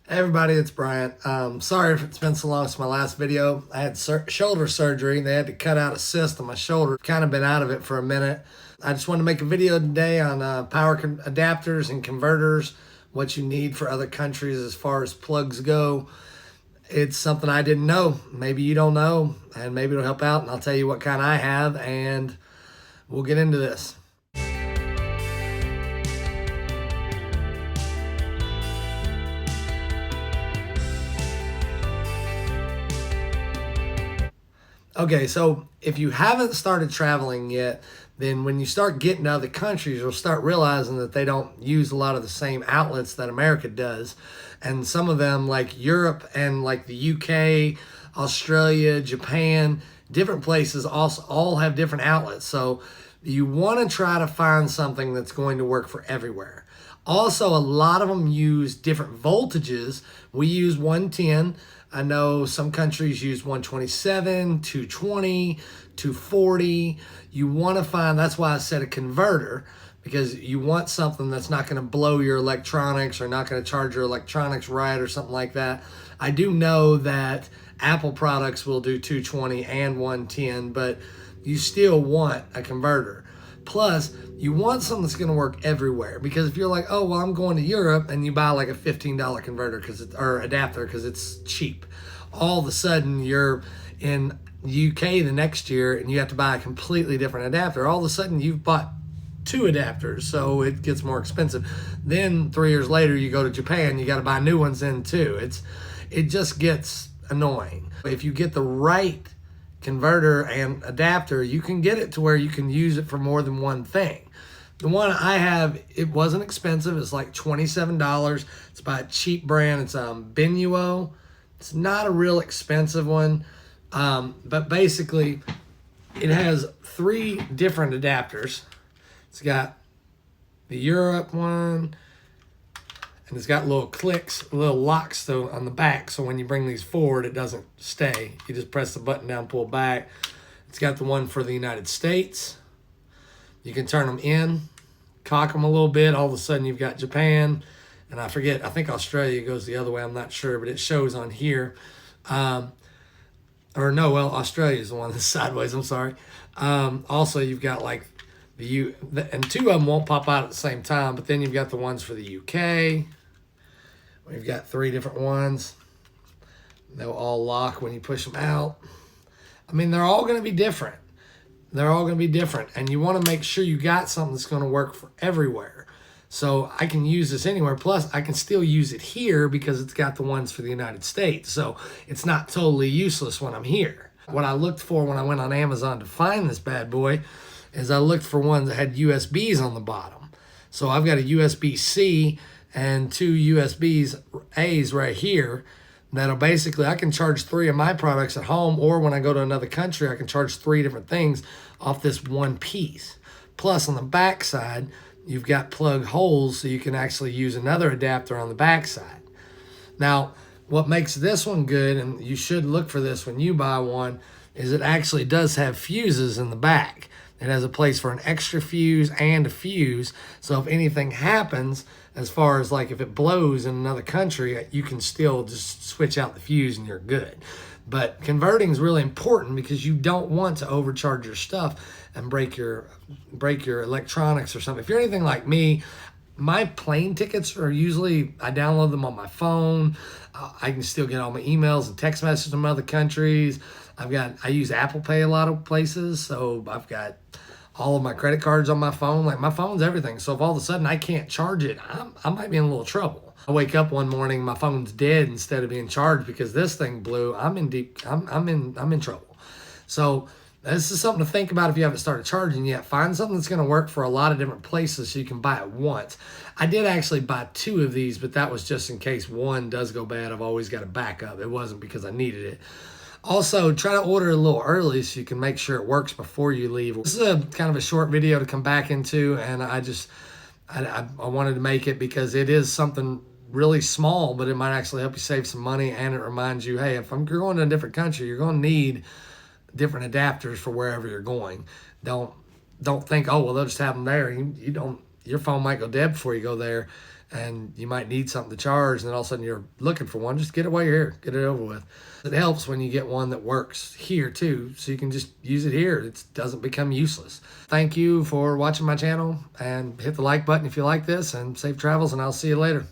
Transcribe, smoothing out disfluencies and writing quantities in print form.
Hey everybody, it's Bryant. Sorry if it's been so long since my last video. I had shoulder surgery. They had to cut out a cyst on my shoulder. Kind of been out of it for a minute. I just wanted to make a video today on power adapters and converters, what you need for other countries as far as plugs go. It's something I didn't know. Maybe you don't know, and maybe it'll help out, and I'll tell you what kind I have, and we'll get into this. Okay, so if you haven't started traveling yet, then when you start getting to other countries, you'll start realizing that they don't use a lot of the same outlets that America does. And some of them, like Europe and like the UK, Australia, Japan, different places also all have different outlets. So you want to try to find something that's going to work for everywhere. Also, a lot of them use different voltages. We use 110. I know some countries use 127, 220, 240. You want to find, that's why I said a converter, because you want something that's not going to blow your electronics or not going to charge your electronics right or something like that. I do know that Apple products will do 220 and 110, but you still want a converter. Plus, you want something that's going to work everywhere, because if you're like, oh, well, I'm going to Europe, and you buy like a $15 converter or adapter because it's cheap, all of a sudden you're in UK the next year and you have to buy a completely different adapter. All of a sudden you've bought two adapters, so it gets more expensive. Then 3 years later you go to Japan, you got to buy new ones then too. It just gets annoying. If you get the right converter and adapter, you can get it to where you can use it for more than one thing. The one I have, it wasn't expensive. It's like $27. It's by a cheap brand. It's Benuo. It's not a real expensive one, but basically it has three different adapters. It's got the Europe one, and it's got little clicks, little locks though on the back, so when you bring these forward, it doesn't stay. You just press the button down, pull back. It's got the one for the United States. You can turn them in, cock them a little bit. All of a sudden, you've got Japan, and I think Australia goes the other way. I'm not sure, but it shows on here. Australia is the one that's sideways. I'm sorry. Also, you've got like and two of them won't pop out at the same time, but then you've got the ones for the UK. We've got three different ones. They'll all lock when you push them out. I mean, they're all going to be different. They're all going to be different, and you want to make sure you got something that's going to work for everywhere. So I can use this anywhere. Plus, I can still use it here because it's got the ones for the United States. So it's not totally useless when I'm here. What I looked for when I went on Amazon to find this bad boy is I looked for ones that had USBs on the bottom. So I've got a USB-C and two USB-A's right here that'll basically, I can charge three of my products at home, or when I go to another country, I can charge three different things off this one piece. Plus on the back side, you've got plug holes so you can actually use another adapter on the back side. Now, what makes this one good, and you should look for this when you buy one, is it actually does have fuses in the back. It has a place for an extra fuse and a fuse. So if anything happens, as far as like if it blows in another country, you can still just switch out the fuse and you're good. But converting is really important because you don't want to overcharge your stuff and break your electronics or something. If you're anything like me, my plane tickets are usually, I download them on my phone. I can still get all my emails and text messages from other countries. I use Apple Pay a lot of places, so I've got all of my credit cards on my phone. Like, my phone's everything. So if all of a sudden I can't charge it, I might be in a little trouble. I wake up one morning, my phone's dead instead of being charged because this thing blew. I'm in trouble. So this is something to think about if you haven't started charging yet. Find something that's going to work for a lot of different places so you can buy it once. I did actually buy two of these, but that was just in case one does go bad. I've always got a backup. It wasn't because I needed it. Also, try to order a little early so you can make sure it works before you leave. This is a kind of a short video to come back into, and I wanted to make it because it is something really small, but it might actually help you save some money, and it reminds you, hey, if you're going to a different country, you're going to need different adapters for wherever you're going. Don't think, oh, well, they'll just have them there. You don't. Your phone might go dead before you go there, and you might need something to charge, and then all of a sudden you're looking for one. Just get it while you're here. Get it over with. It helps when you get one that works here too, so you can just use it here. It doesn't become useless. Thank you for watching my channel, and hit the like button if you like this, and safe travels, and I'll see you later.